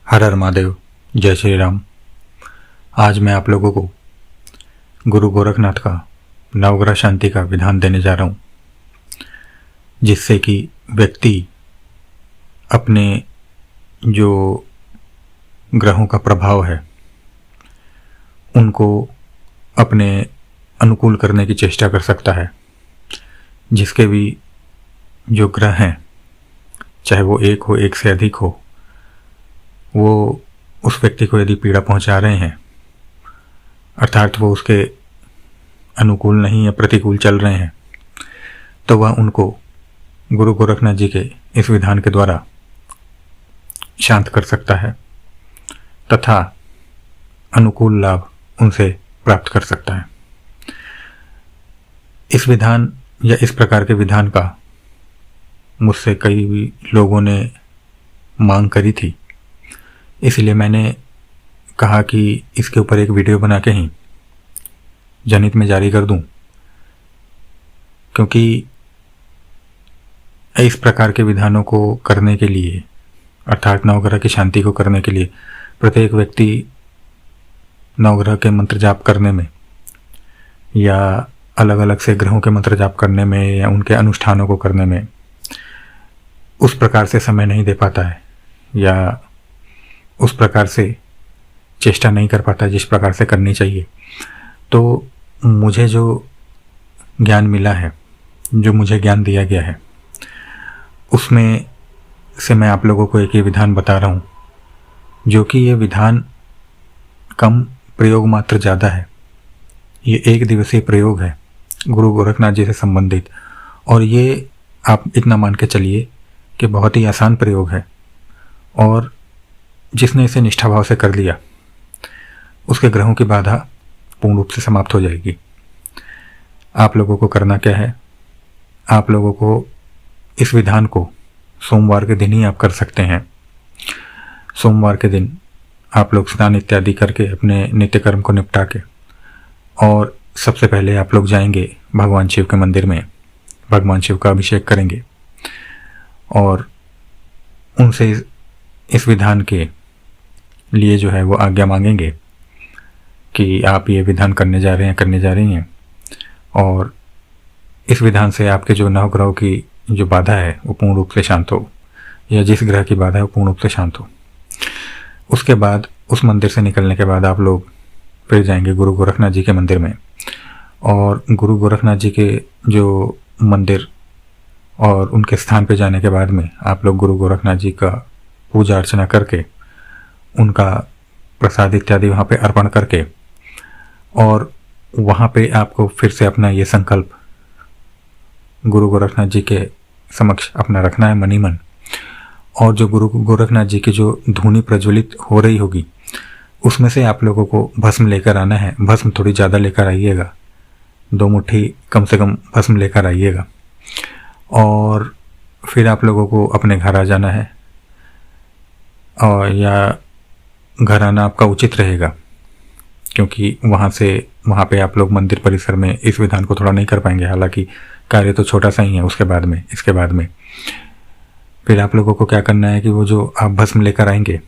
हर हर महादेव, जय श्री राम। आज मैं आप लोगों को गुरु गोरखनाथ का नवग्रह शांति का विधान देने जा रहा हूँ, जिससे कि व्यक्ति अपने जो ग्रहों का प्रभाव है उनको अपने अनुकूल करने की चेष्टा कर सकता है। जिसके भी जो ग्रह हैं, चाहे वो एक हो, एक से अधिक हो, वो उस व्यक्ति को यदि पीड़ा पहुंचा रहे हैं, अर्थात वो उसके अनुकूल नहीं या प्रतिकूल चल रहे हैं, तो वह उनको गुरु गोरखनाथ जी के इस विधान के द्वारा शांत कर सकता है तथा अनुकूल लाभ उनसे प्राप्त कर सकता है। इस विधान या इस प्रकार के विधान का मुझसे कई लोगों ने मांग करी थी, इसलिए मैंने कहा कि इसके ऊपर एक वीडियो बना के ही जनहित में जारी कर दूं, क्योंकि इस प्रकार के विधानों को करने के लिए, अर्थात नवग्रह की शांति को करने के लिए, प्रत्येक व्यक्ति नवग्रह के मंत्र जाप करने में या अलग अलग से ग्रहों के मंत्र जाप करने में या उनके अनुष्ठानों को करने में उस प्रकार से समय नहीं दे पाता है या उस प्रकार से चेष्टा नहीं कर पाता जिस प्रकार से करनी चाहिए। तो मुझे जो ज्ञान मिला है, जो मुझे ज्ञान दिया गया है, उसमें से मैं आप लोगों को एक ये विधान बता रहा हूँ, जो कि ये विधान कम प्रयोग मात्र ज़्यादा है। ये एक दिवसीय प्रयोग है गुरु गोरखनाथ जी से संबंधित, और ये आप इतना मान के चलिए कि बहुत ही आसान प्रयोग है, और जिसने इसे निष्ठाभाव से कर लिया उसके ग्रहों की बाधा पूर्ण रूप से समाप्त हो जाएगी। आप लोगों को करना क्या है, आप लोगों को इस विधान को सोमवार के दिन ही आप कर सकते हैं। सोमवार के दिन आप लोग स्नान इत्यादि करके अपने नित्य कर्म को निपटा के, और सबसे पहले आप लोग जाएंगे भगवान शिव के मंदिर में, भगवान शिव का अभिषेक करेंगे और उनसे इस विधान के लिए जो है वो आज्ञा मांगेंगे कि आप ये विधान करने जा रही हैं, और इस विधान से आपके जो नवग्रहों की जो बाधा है वो पूर्ण रूप से शांत हो, या जिस ग्रह की बाधा है वो पूर्ण रूप से शांत हो। उसके बाद उस मंदिर से निकलने के बाद आप लोग फिर जाएंगे गुरु गोरखनाथ जी के मंदिर में, और गुरु गोरखनाथ जी के जो मंदिर और उनके स्थान पे जाने के बाद में आप लोग गुरु गोरखनाथ जी का पूजा अर्चना करके, उनका प्रसाद इत्यादि वहाँ पे अर्पण करके, और वहाँ पे आपको फिर से अपना ये संकल्प गुरु गोरखनाथ जी के समक्ष अपना रखना है मनी मन। और जो गुरु गोरखनाथ जी की जो धूनी प्रज्वलित हो रही होगी उसमें से आप लोगों को भस्म लेकर आना है। भस्म थोड़ी ज़्यादा लेकर आइएगा, 2 मुट्ठी कम से कम भस्म लेकर आइएगा, और फिर आप लोगों को अपने घर आ जाना है, और या घर आना आपका उचित रहेगा, क्योंकि वहाँ पे आप लोग मंदिर परिसर में इस विधान को थोड़ा नहीं कर पाएंगे। हालांकि कार्य तो छोटा सा ही है। इसके बाद में फिर आप लोगों को क्या करना है कि वो जो आप भस्म लेकर आएंगे,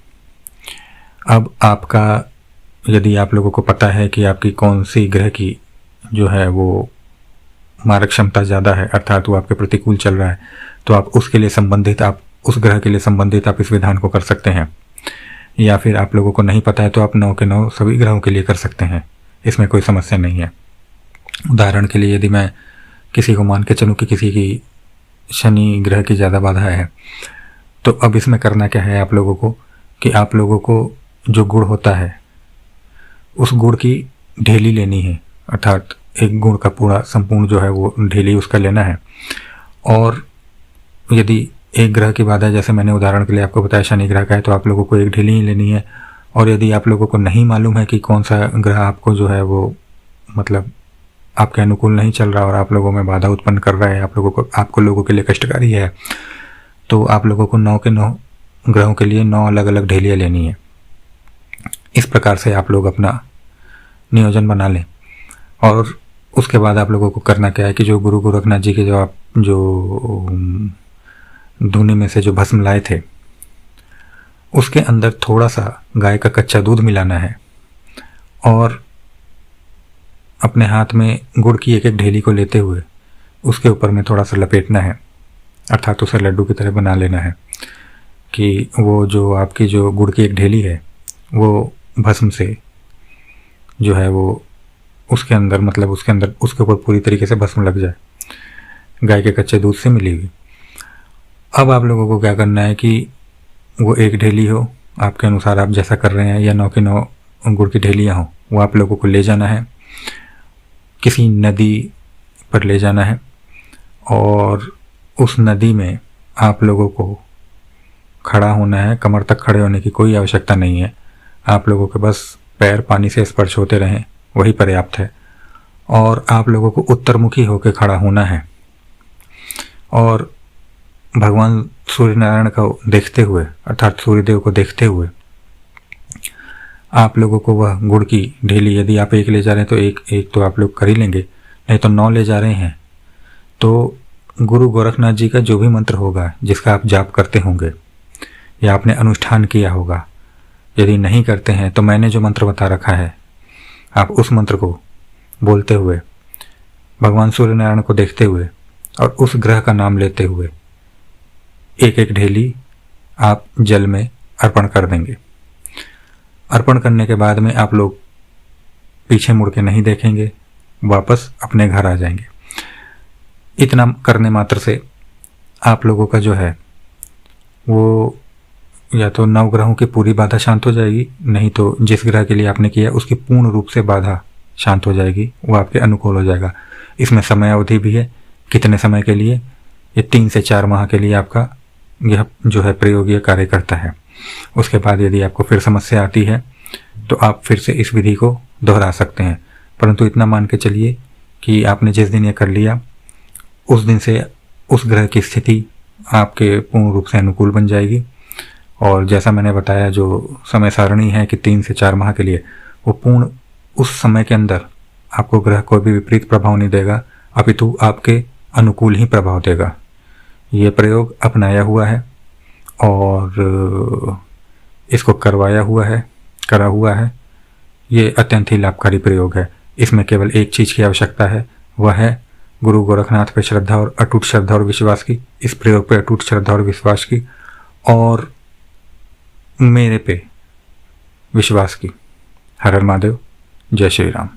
अब आपका, यदि आप लोगों को पता है कि आपकी कौन सी ग्रह की जो है वो मारक क्षमता ज़्यादा है, अर्थात वो आपके प्रतिकूल चल रहा है, तो आप उसके लिए संबंधित, आप उस ग्रह के लिए संबंधित आप इस विधान को कर सकते हैं। या फिर आप लोगों को नहीं पता है तो आप 9 के 9 सभी ग्रहों के लिए कर सकते हैं, इसमें कोई समस्या नहीं है। उदाहरण के लिए यदि मैं किसी को मान के चलूँ कि किसी की शनि ग्रह की ज़्यादा बाधा है, तो अब इसमें करना क्या है आप लोगों को कि आप लोगों को जो गुड़ होता है उस गुड़ की ढेली लेनी है, अर्थात एक गुड़ का पूरा संपूर्ण जो है वो ढेली उसका लेना है। और यदि एक ग्रह की बाधा, जैसे मैंने उदाहरण के लिए आपको बताया शनि ग्रह का है, तो आप लोगों को एक ढेली ही लेनी है। और यदि आप लोगों को नहीं मालूम है कि कौन सा ग्रह आपको जो है वो मतलब आपके अनुकूल नहीं चल रहा और आप लोगों में बाधा उत्पन्न कर रहा है, आपको लोगों के लिए कष्टकारी है, तो आप लोगों को 9 के 9 ग्रहों के लिए 9 अलग अलग ढेलियाँ लेनी है। इस प्रकार से आप लोग अपना नियोजन बना लें। और उसके बाद आप लोगों को करना क्या है कि जो गुरु गोरखनाथ जी के जो आप जो धूनी में से जो भस्म लाए थे उसके अंदर थोड़ा सा गाय का कच्चा दूध मिलाना है और अपने हाथ में गुड़ की एक एक ढेली को लेते हुए उसके ऊपर में थोड़ा सा लपेटना है, अर्थात उसे लड्डू की तरह बना लेना है कि वो जो आपकी जो गुड़ की एक ढेली है वो भस्म से जो है वो उसके अंदर, मतलब उसके अंदर उसके ऊपर पूरी तरीके से भस्म लग जाए, गाय के कच्चे दूध से मिली हुई। अब आप लोगों को क्या करना है कि वो एक ढेली हो आपके अनुसार, आप जैसा कर रहे हैं, या 9 की 9 गुड़ की ढेलियाँ हो, वो आप लोगों को ले जाना है, किसी नदी पर ले जाना है और उस नदी में आप लोगों को खड़ा होना है। कमर तक खड़े होने की कोई आवश्यकता नहीं है, आप लोगों के बस पैर पानी से स्पर्श होते रहें, वही पर्याप्त है। और आप लोगों को उत्तरमुखी होकर खड़ा होना है और भगवान सूर्य नारायण को देखते हुए, अर्थात सूर्यदेव को देखते हुए, आप लोगों को वह गुड़ की ढेली, यदि आप एक ले जा रहे हैं तो एक तो आप लोग कर ही लेंगे, नहीं तो 9 ले जा रहे हैं तो गुरु गोरखनाथ जी का जो भी मंत्र होगा जिसका आप जाप करते होंगे या आपने अनुष्ठान किया होगा, यदि नहीं करते हैं तो मैंने जो मंत्र बता रखा है आप उस मंत्र को बोलते हुए, भगवान सूर्य नारायण को देखते हुए और उस ग्रह का नाम लेते हुए एक एक ढेली आप जल में अर्पण कर देंगे। अर्पण करने के बाद में आप लोग पीछे मुड़ के नहीं देखेंगे, वापस अपने घर आ जाएंगे। इतना करने मात्र से आप लोगों का जो है वो या तो 9 ग्रहों की पूरी बाधा शांत हो जाएगी, नहीं तो जिस ग्रह के लिए आपने किया उसकी पूर्ण रूप से बाधा शांत हो जाएगी, वो आपके अनुकूल हो जाएगा। इसमें समय अवधि भी है, कितने समय के लिए, ये 3 से 4 माह के लिए आपका यह जो है प्रयोग ये कार्य करता है। उसके बाद यदि आपको फिर समस्या आती है तो आप फिर से इस विधि को दोहरा सकते हैं, परंतु इतना मान के चलिए कि आपने जिस दिन ये कर लिया उस दिन से उस ग्रह की स्थिति आपके पूर्ण रूप से अनुकूल बन जाएगी। और जैसा मैंने बताया जो समय सारणी है कि 3 से 4 माह के लिए, वो पूर्ण उस समय के अंदर आपको ग्रह कोई भी विपरीत प्रभाव नहीं देगा, अपितु आपके अनुकूल ही प्रभाव देगा। ये प्रयोग अपनाया हुआ है और इसको करा हुआ है। ये अत्यंत ही लाभकारी प्रयोग है। इसमें केवल एक चीज़ की आवश्यकता है, वह है गुरु गोरखनाथ पे श्रद्धा और अटूट श्रद्धा और विश्वास की, इस प्रयोग पे अटूट श्रद्धा और विश्वास की, और मेरे पे विश्वास की। हर हर महादेव, जय श्री राम।